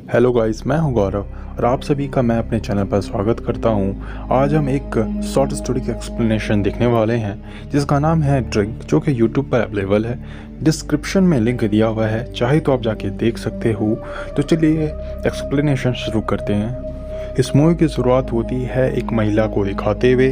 Hello guys, मैं हूं गौरव और आप सभी का मैं अपने चैनल पर स्वागत करता हूं। आज हम एक शॉर्ट स्टोरी का एक्सप्लेनेशन देखने वाले हैं जिसका नाम है ड्रिंक, जो कि यूट्यूब पर अवेलेबल है। डिस्क्रिप्शन में लिंक दिया हुआ है, चाहे तो आप जाके देख सकते हो। तो चलिए एक्सप्लेनेशन शुरू करते हैं। इस मूवी की शुरुआत होती है एक महिला को दिखाते हुए।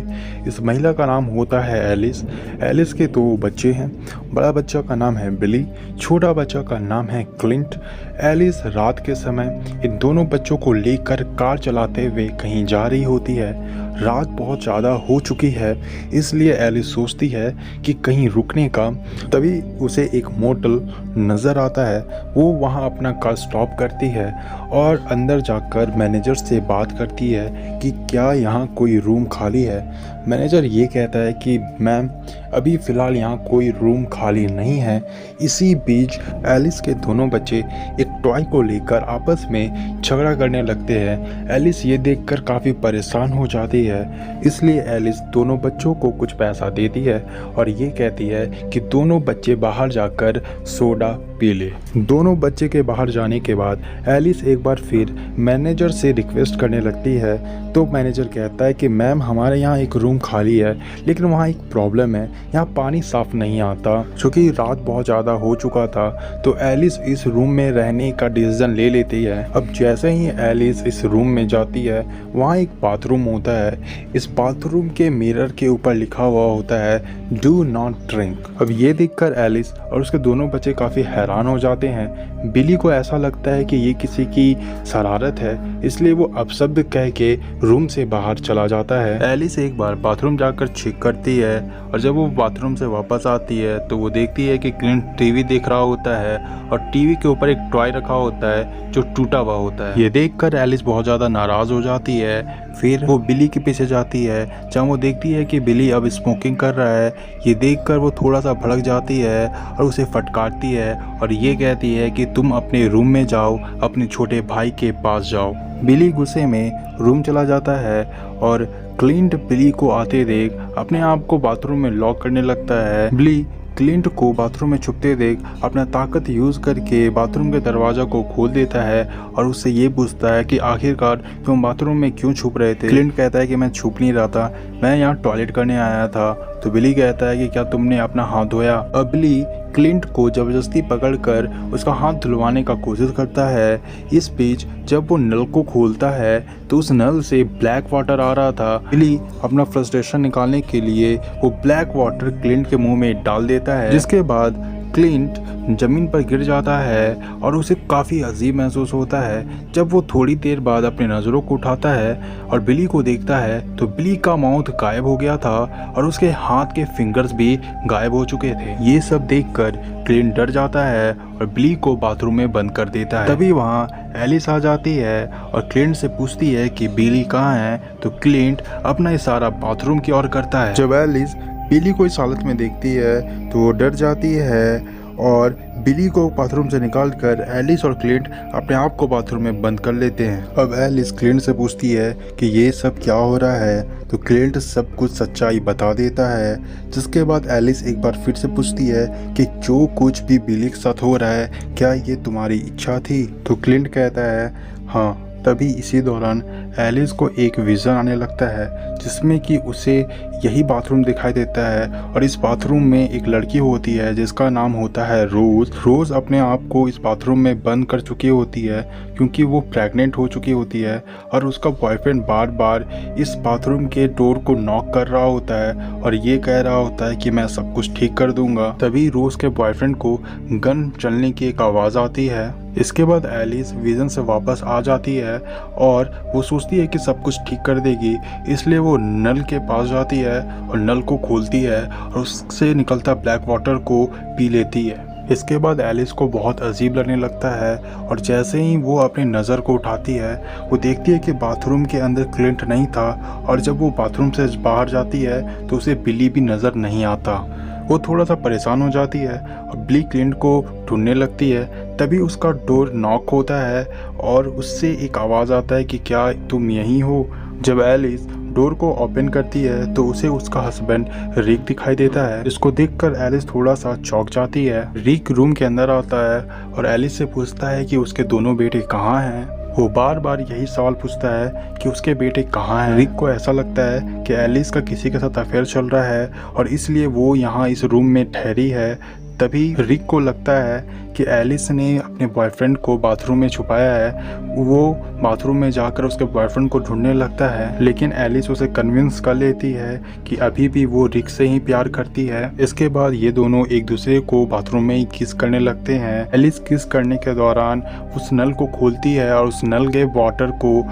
इस महिला का नाम होता है एलिस। एलिस के दो बच्चे हैं। बड़ा बच्चा का नाम है बिली, छोटा बच्चा का नाम है क्लिंट। एलिस रात के समय इन दोनों बच्चों को लेकर कार चलाते हुए कहीं जा रही होती है। रात बहुत ज़्यादा हो चुकी है, इसलिए एलिस सोचती है कि कहीं रुकने का। तभी उसे एक मोटल नज़र आता है। वो वहाँ अपना कार स्टॉप करती है और अंदर जाकर मैनेजर से बात करती है कि क्या यहाँ कोई रूम खाली है। मैनेजर ये कहता है कि मैम, अभी फ़िलहाल यहाँ कोई रूम खाली नहीं है। इसी बीच एलिस के दोनों बच्चे एक टॉय को लेकर आपस में झगड़ा करने लगते हैं। एलिस ये देखकर काफ़ी परेशान हो जाती है, इसलिए एलिस दोनों बच्चों को कुछ पैसा देती है और ये कहती है कि दोनों बच्चे बाहर जाकर सोडा पी ले। दोनों बच्चे के बाहर जाने के बाद एलिस एक बार फिर मैनेजर से रिक्वेस्ट करने लगती है। तो मैनेजर कहता है कि मैम, हमारे यहाँ एक रूम खाली है, लेकिन वहाँ एक प्रॉब्लम है, यहाँ पानी साफ नहीं आता। चूँकि रात बहुत ज़्यादा हो चुका था, तो एलिस इस रूम में रहने का डिसीजन ले लेती है। अब जैसे ही एलिस इस रूम में जाती है, वहाँ एक बाथरूम होता है। इस बाथरूम के मिरर के ऊपर लिखा हुआ होता है डू नॉट ड्रिंक। अब ये देखकर एलिस और उसके दोनों बच्चे काफ़ी हैरान हो जाते हैं। बिली को ऐसा लगता है कि ये किसी की शरारत है, इसलिए वो अपशब्द कह के रूम से बाहर चला जाता है। एलिस एक बार बाथरूम जाकर चेक करती है और जब वो बाथरूम से वापस आती है तो वो देखती है कि क्लिंट टीवी देख रहा होता है और टीवी के ऊपर एक टॉय रखा होता है जो टूटा हुआ होता है। ये देखकर एलिस बहुत ज़्यादा नाराज़ हो जाती है। फिर वो बिली के पीछे जाती है, जहाँ वो देखती है कि बिली अब स्मोकिंग कर रहा है। ये देखकर वो थोड़ा सा भड़क जाती है और उसे फटकारती है और ये कहती है कि तुम अपने रूम में जाओ, अपने छोटे भाई के पास जाओ। बिली गुस्से में रूम चला जाता है और क्लिंट बिली को आते देख अपने आप को बाथरूम में लॉक करने लगता है। बिली क्लिंट को बाथरूम में छुपते देख अपना ताकत यूज़ करके बाथरूम के दरवाज़ा को खोल देता है और उससे ये पूछता है कि आखिरकार तुम बाथरूम में क्यों छुप रहे थे। क्लिंट कहता है कि मैं छुप नहीं रहा था, मैं यहाँ टॉयलेट करने आया था। तो बिली कहता है कि क्या तुमने अपना हाथ धोया। अब बिली क्लिंट को ज़बरदस्ती पकड़कर उसका हाथ धुलवाने का कोशिश करता है। इस बीच जब वो नल को खोलता है तो उस नल से ब्लैक वाटर आ रहा था। बिली अपना फ्रस्ट्रेशन निकालने के लिए वो ब्लैक वाटर क्लिंट के मुंह में डाल देता है, जिसके बाद क्लिंट ज़मीन पर गिर जाता है और उसे काफ़ी अजीब महसूस होता है। जब वो थोड़ी देर बाद अपनी नज़रों को उठाता है और बिली को देखता है तो बिली का माउथ गायब हो गया था और उसके हाथ के फिंगर्स भी गायब हो चुके थे। ये सब देखकर क्लिंट डर जाता है और बिली को बाथरूम में बंद कर देता है। तभी वहाँ एलिस आ जाती है और क्लिंट से पूछती है कि बिली कहाँ है। तो क्लिंट अपना इशारा बाथरूम की ओर करता है। जब एलिस बिली को इस हालत में देखती है तो वो डर जाती है और बिली को बाथरूम से निकालकर एलिस और क्लिंट अपने आप को बाथरूम में बंद कर लेते हैं। अब एलिस क्लिंट से पूछती है कि ये सब क्या हो रहा है। तो क्लिंट सब कुछ सच्चाई बता देता है, जिसके बाद एलिस एक बार फिर से पूछती है कि जो कुछ भी बिली के साथ हो रहा है, क्या ये तुम्हारी इच्छा थी। तो क्लिंट कहता है हाँ। तभी इसी दौरान एलिस को एक विज़न आने लगता है, जिसमें कि उसे यही बाथरूम दिखाई देता है और इस बाथरूम में एक लड़की होती है जिसका नाम होता है रोज़। रोज़ अपने आप को इस बाथरूम में बंद कर चुकी होती है क्योंकि वो प्रेग्नेंट हो चुकी होती है और उसका बॉयफ्रेंड बार बार इस बाथरूम के डोर को नॉक कर रहा होता है और ये कह रहा होता है कि मैं सब कुछ ठीक कर दूंगा। तभी रोज़ के बॉयफ्रेंड को गन चलने की एक आवाज़ आती है। इसके बाद एलिस विजन से वापस आ जाती है और वो सोचती है कि सब कुछ ठीक कर देगी, इसलिए वो नल के पास जाती है और नल को खोलती है और उससे निकलता ब्लैक वाटर को पी लेती है। इसके बाद एलिस को बहुत अजीब लगने लगता है और जैसे ही वो अपनी नज़र को उठाती है, वो देखती है कि बाथरूम के अंदर क्लिंट नहीं था और जब वो बाथरूम से बाहर जाती है तो उसे बिली भी नज़र नहीं आता। वो थोड़ा सा परेशान हो जाती है और बिली क्लिंट को ढूंढने लगती है। तभी उसका डोर नॉक होता है और उससे एक आवाज़ आता है कि क्या तुम यहीं हो। जब एलिस डोर को ओपन करती है तो उसे उसका हस्बैंड रिक दिखाई देता है। इसको देखकर एलिस थोड़ा सा चौंक जाती है। रिक रूम के अंदर आता है और एलिस से पूछता है कि उसके दोनों बेटे कहाँ हैं। वो बार बार यही सवाल पूछता है कि उसके बेटे कहाँ हैं। रिक को ऐसा लगता है कि एलिस का किसी के साथ अफेयर चल रहा है और इसलिए वो यहाँ इस रूम में ठहरी है। तभी रिक को लगता है कि एलिस ने अपने बॉयफ्रेंड को बाथरूम में छुपाया है। वो बाथरूम में जाकर उसके बॉयफ्रेंड को ढूंढने लगता है, लेकिन एलिस उसे कन्विंस कर लेती है कि अभी भी वो रिक से ही प्यार करती है। इसके बाद ये दोनों एक दूसरे को बाथरूम में ही किस करने लगते हैं। एलिस किस करने के दौरान उस नल को खोलती है और उस नल के वाटर को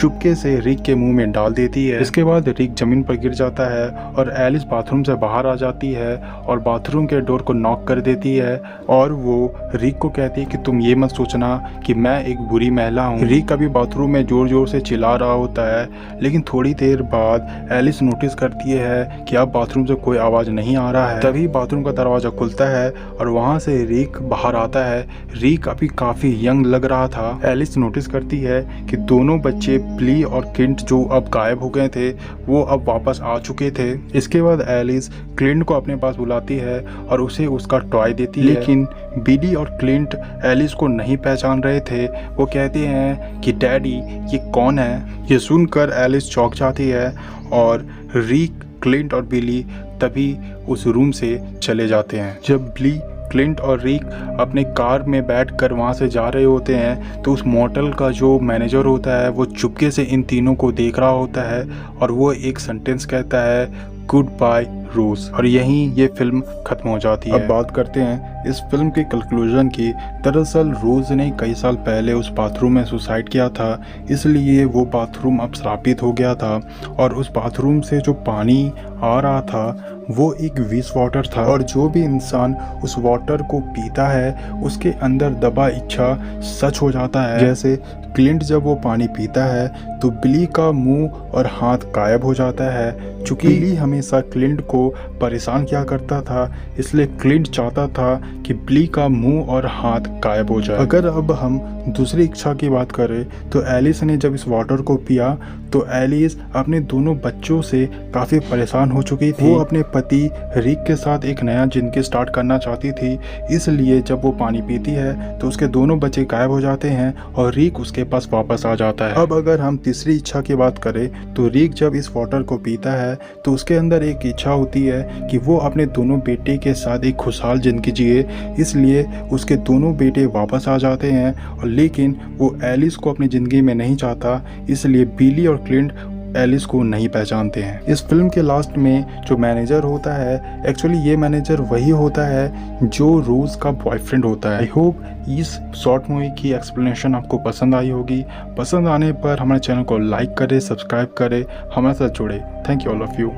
चुपके से रिक के मुंह में डाल देती है। इसके बाद रिक जमीन पर गिर जाता है और एलिस बाथरूम से बाहर आ जाती है और बाथरूम के डोर को नॉक कर देती है और वो रिक को कहती है कि तुम ये मत सोचना कि मैं एक बुरी महिला हूँ। रिक अभी बाथरूम में जोर जोर से चिल्ला रहा होता है, लेकिन थोड़ी देर बाद एलिस नोटिस करती है कि अब बाथरूम से कोई आवाज नहीं आ रहा है। तभी बाथरूम का दरवाजा खुलता है और वहाँ से रिक बाहर आता है। रिक अभी काफी यंग लग रहा था। एलिस नोटिस करती है कि दोनों बच्चे ब्ली और क्लिंट जो अब गायब हो गए थे वो अब वापस आ चुके थे। इसके बाद एलिस क्लिंट को अपने पास बुलाती है और उसे उसका टॉय देती है, लेकिन बिली और क्लिंट एलिस को नहीं पहचान रहे थे। वो कहते हैं कि डैडी ये कौन है। ये सुनकर एलिस चौंक जाती है और रिक, क्लिंट और बिली तभी उस रूम से चले जाते हैं। जब बिली, क्लिंट और रिक अपने कार में बैठकर वहाँ से जा रहे होते हैं तो उस मोटल का जो मैनेजर होता है वो चुपके से इन तीनों को देख रहा होता है और वो एक सेंटेंस कहता है, गुड बाय रोज। और यहीं ये फिल्म खत्म हो जाती है। अब बात करते हैं इस फिल्म के कंक्लूजन की। दरअसल रोज ने कई साल पहले उस बाथरूम में सुसाइड किया था, इसलिए वो बाथरूम अब श्रापित हो गया था और उस बाथरूम से जो पानी आ रहा था वो एक विष वाटर था और जो भी इंसान उस वाटर को पीता है उसके अंदर दबा इच्छा सच हो जाता है। जैसे क्लिंट जब वो पानी पीता है तो बिली का मुंह और हाथ गायब हो जाता है। चूंकि बिली हमेशा क्लिंट को परेशान किया करता था, इसलिए क्लिंट चाहता था कि बिली का मुंह और हाथ गायब हो जाए। अगर अब हम दूसरी इच्छा की बात करें तो एलिस ने जब इस वाटर को पिया तो एलिस अपने दोनों बच्चों से काफ़ी परेशान हो चुकी थी। वो अपने पति रिक के साथ एक नया जिंदगी स्टार्ट करना चाहती थी, इसलिए जब वो पानी पीती है तो उसके दोनों बच्चे गायब हो जाते हैं और रिक उसके पास वापस आ जाता है। अब अगर हम तीसरी इच्छा की बात करें तो रिक जब इस वाटर को पीता है तो उसके अंदर एक इच्छा होती है कि वो अपने दोनों बेटे के साथ एक खुशहाल जिंदगी जिए, इसलिए उसके दोनों बेटे वापस आ जाते हैं। और लेकिन वो एलिस को अपनी ज़िंदगी में नहीं चाहता, इसलिए बिली और क्लिंट एलिस को नहीं पहचानते हैं। इस फिल्म के लास्ट में जो मैनेजर होता है, एक्चुअली ये मैनेजर वही होता है जो रोज का बॉयफ्रेंड होता है। आई होप इस शॉर्ट मूवी की एक्सप्लेनेशन आपको पसंद आई होगी। पसंद आने पर हमारे चैनल को लाइक करें, सब्सक्राइब करें, हमारे साथ जुड़े। Thank you all of you.